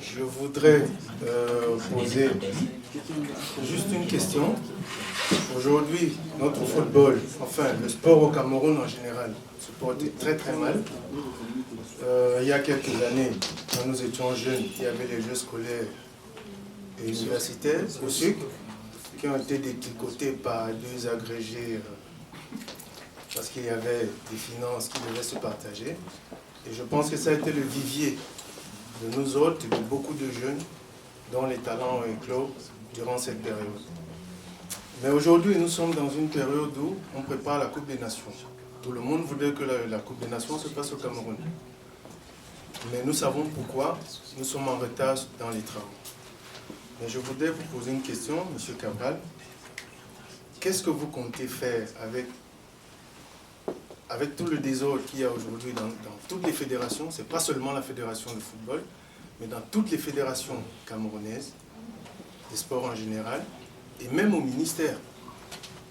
Je voudrais poser juste une question. Aujourd'hui, notre football, enfin le sport au Cameroun en général, se portait très très mal. Il y a quelques années, quand nous étions jeunes, il y avait les jeux scolaires et universitaires au SUC qui ont été détricotés par deux agrégés parce qu'il y avait des finances qui devaient se partager. Et je pense que ça a été le vivier de nous autres et de beaucoup de jeunes dont les talents ont éclos durant cette période. Mais aujourd'hui, nous sommes dans une période où on prépare la Coupe des Nations. Tout le monde voudrait que la Coupe des Nations se passe au Cameroun. Mais nous savons pourquoi nous sommes en retard dans les travaux. Mais je voudrais vous poser une question, M. Cabral. Qu'est-ce que vous comptez faire avec tout le désordre qu'il y a aujourd'hui dans toutes les fédérations? Ce n'est pas seulement la fédération de football, mais dans toutes les fédérations camerounaises, des sports en général, et même au ministère.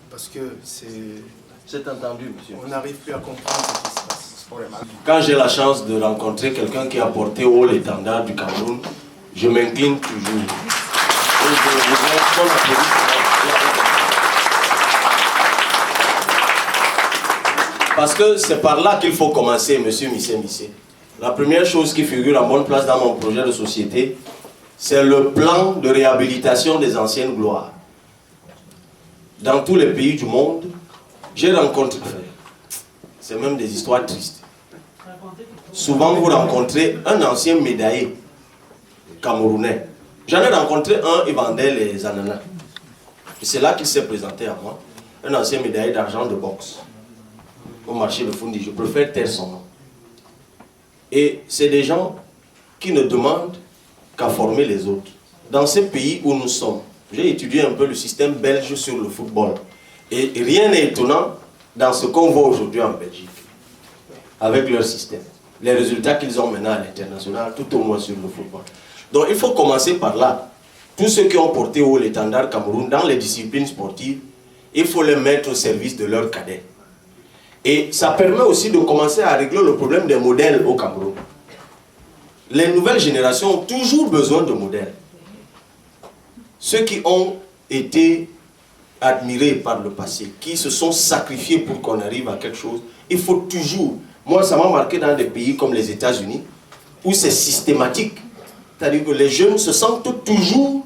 Parce que c'est entendu, monsieur. On n'arrive plus à comprendre ce qui se passe. Quand j'ai la chance de rencontrer quelqu'un qui a porté haut l'étendard du Cameroun, je m'incline toujours. Parce que c'est par là qu'il faut commencer, monsieur Missé. La première chose qui figure en bonne place dans mon projet de société, c'est le plan de réhabilitation des anciennes gloires. Dans tous les pays du monde, j'ai rencontré, c'est même des histoires tristes. Souvent, vous rencontrez un ancien médaillé camerounais. J'en ai rencontré un, il vendait les ananas. Et c'est là qu'il s'est présenté à moi. Un ancien médaillé d'argent de boxe. Au marché de Fundi, je préfère taire son nom. Et c'est des gens qui ne demandent qu'à former les autres. Dans ces pays où nous sommes, j'ai étudié un peu le système belge sur le football. Et rien n'est étonnant dans ce qu'on voit aujourd'hui en Belgique, avec leur système. Les résultats qu'ils ont maintenant à l'international, tout au moins sur le football. Donc il faut commencer par là. Tous ceux qui ont porté haut l'étendard Cameroun dans les disciplines sportives, il faut les mettre au service de leurs cadets. Et ça permet aussi de commencer à régler le problème des modèles au Cameroun. Les nouvelles générations ont toujours besoin de modèles. Ceux qui ont été admirés par le passé, qui se sont sacrifiés pour qu'on arrive à quelque chose, il faut toujours... Moi, ça m'a marqué dans des pays comme les États-Unis, où c'est systématique. C'est-à-dire que les jeunes se sentent toujours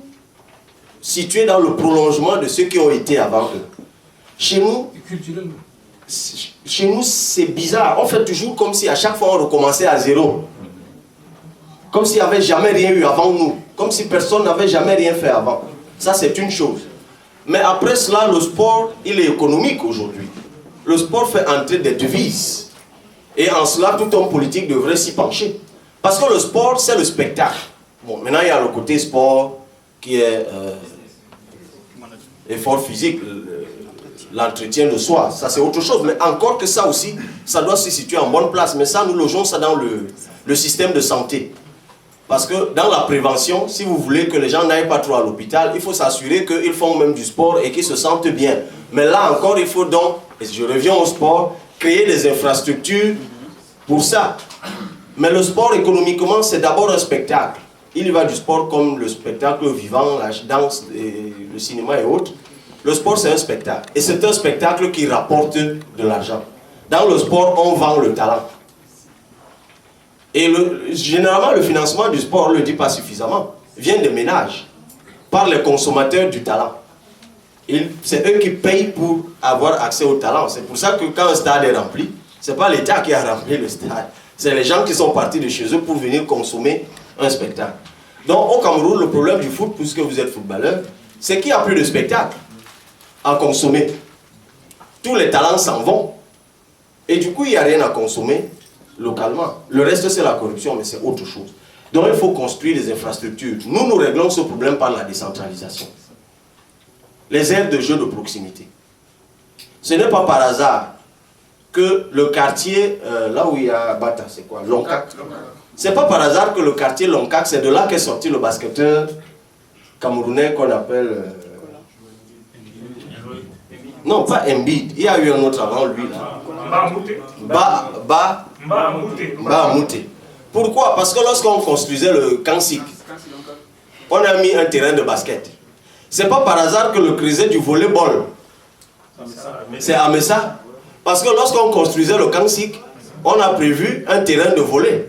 situés dans le prolongement de ceux qui ont été avant eux. Chez nous, c'est bizarre. On fait toujours comme si à chaque fois on recommençait à zéro. Comme s'il n'y avait jamais rien eu avant nous. Comme si personne n'avait jamais rien fait avant. Ça, c'est une chose. Mais après cela, le sport, il est économique aujourd'hui. Le sport fait entrer des devises. Et en cela, tout homme politique devrait s'y pencher. Parce que le sport, c'est le spectacle. Bon, maintenant, il y a le côté sport qui est effort physique, l'entretien de soi. Ça, c'est autre chose. Mais encore que ça aussi, ça doit se situer en bonne place. Mais ça, nous logeons ça dans le système de santé. Parce que dans la prévention, si vous voulez que les gens n'aillent pas trop à l'hôpital, il faut s'assurer qu'ils font même du sport et qu'ils se sentent bien. Mais là encore, il faut donc, et je reviens au sport, créer des infrastructures pour ça. Mais le sport, économiquement, c'est d'abord un spectacle. Il y va du sport comme le spectacle vivant, la danse, le cinéma et autres. Le sport, c'est un spectacle. Et c'est un spectacle qui rapporte de l'argent. Dans le sport, on vend le talent. Et généralement, le financement du sport, on ne le dit pas suffisamment, vient des ménages, par les consommateurs du talent. C'est eux qui payent pour avoir accès au talent. C'est pour ça que quand un stade est rempli, ce n'est pas l'État qui a rempli le stade. C'est les gens qui sont partis de chez eux pour venir consommer un spectacle. Donc au Cameroun, le problème du foot, puisque vous êtes footballeur, c'est qu'il n'y a plus de spectacle à consommer. Tous les talents s'en vont. Et du coup, il n'y a rien à consommer localement. Le reste, c'est la corruption, mais c'est autre chose. Donc il faut construire des infrastructures. Nous réglons ce problème par la décentralisation. Les aires de jeu de proximité. Ce n'est pas par hasard que le quartier, là où il y a Bata, c'est quoi? Loncac. C'est pas par hasard que le quartier Loncac, c'est de là qu'est sorti le basketteur camerounais qu'on appelle... Non, pas Embiid. Il y a eu un autre avant lui, là. Mba Mouté. Pourquoi? Parce que lorsqu'on construisait le Kansik, on a mis un terrain de basket. C'est pas par hasard que le creuset du volleyball, c'est à Messa. Parce que lorsqu'on construisait le Kansik, on a prévu un terrain de volley.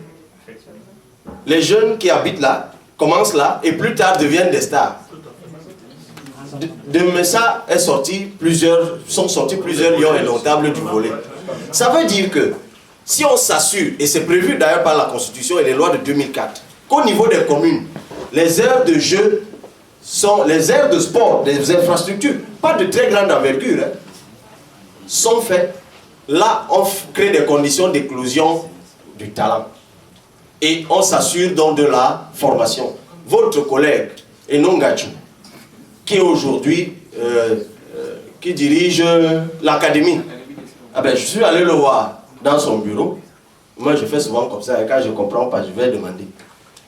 Les jeunes qui habitent là, commencent là, et plus tard deviennent des stars. De Messa sont sortis plusieurs lions indomptables du volley. Ça veut dire que si on s'assure, et c'est prévu d'ailleurs par la Constitution et les lois de 2004, qu'au niveau des communes, les aires de jeu sont les aires de sport, des infrastructures, pas de très grande envergure, hein, sont faites. Là, on crée des conditions d'éclosion du talent. Et on s'assure donc de la formation. Votre collègue, Enongachu, qui est aujourd'hui, qui dirige l'académie, ah ben, je suis allé le voir dans son bureau. Moi, je fais souvent comme ça, et quand je ne comprends pas, je vais demander.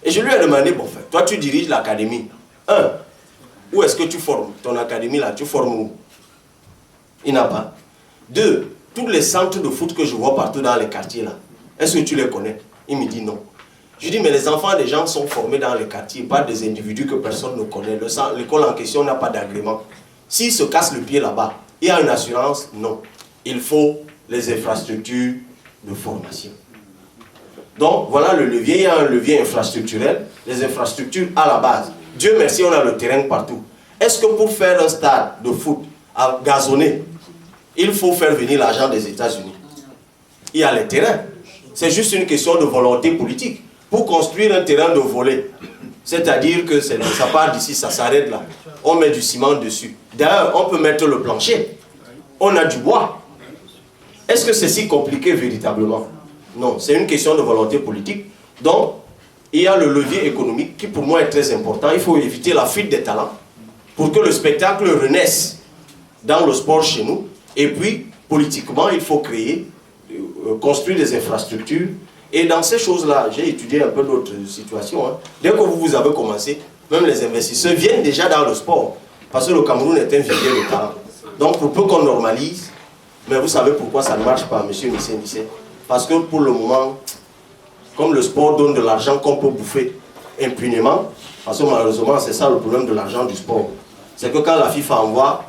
Et je lui ai demandé, bon, fait, toi, tu diriges l'académie. Où est-ce que tu formes ton académie là? Tu formes où? Il n'a pas. 2, tous les centres de foot que je vois partout dans les quartiers là, est-ce que tu les connais? Il me dit non. Je dis, mais les enfants des gens sont formés dans les quartiers, pas des individus que personne ne connaît. L'école en question n'a pas d'agrément. S'ils se cassent le pied là-bas, il y a une assurance? Non. Il faut les infrastructures de formation. Donc, voilà le levier. Il y a un levier infrastructurel, les infrastructures à la base. Dieu merci, on a le terrain partout. Est-ce que pour faire un stade de foot à gazonner, il faut faire venir l'argent des États-Unis? Il y a les terrains. C'est juste une question de volonté politique. Pour construire un terrain de volley, c'est-à-dire que ça part d'ici, ça s'arrête là. On met du ciment dessus. D'ailleurs, on peut mettre le plancher. On a du bois. Est-ce que c'est si compliqué véritablement? Non, c'est une question de volonté politique. Donc, il y a le levier économique qui pour moi est très important. Il faut éviter la fuite des talents pour que le spectacle renaisse dans le sport chez nous. Et puis, politiquement, il faut créer, construire des infrastructures. Et dans ces choses-là, j'ai étudié un peu d'autres situations. Hein. Dès que vous avez commencé, même les investisseurs viennent déjà dans le sport. Parce que le Cameroun est un vivier de talent. Donc, pour peu qu'on normalise, mais vous savez pourquoi ça ne marche pas, monsieur Missé? Parce que pour le moment, comme le sport donne de l'argent qu'on peut bouffer impunément, parce que malheureusement, c'est ça le problème de l'argent du sport. C'est que quand la FIFA envoie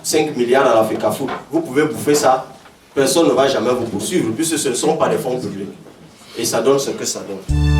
5 milliards à l'Africa Foot, vous pouvez bouffer ça, personne ne va jamais vous poursuivre, puisque ce ne sont pas des fonds publics. Et ça donne ce que ça donne.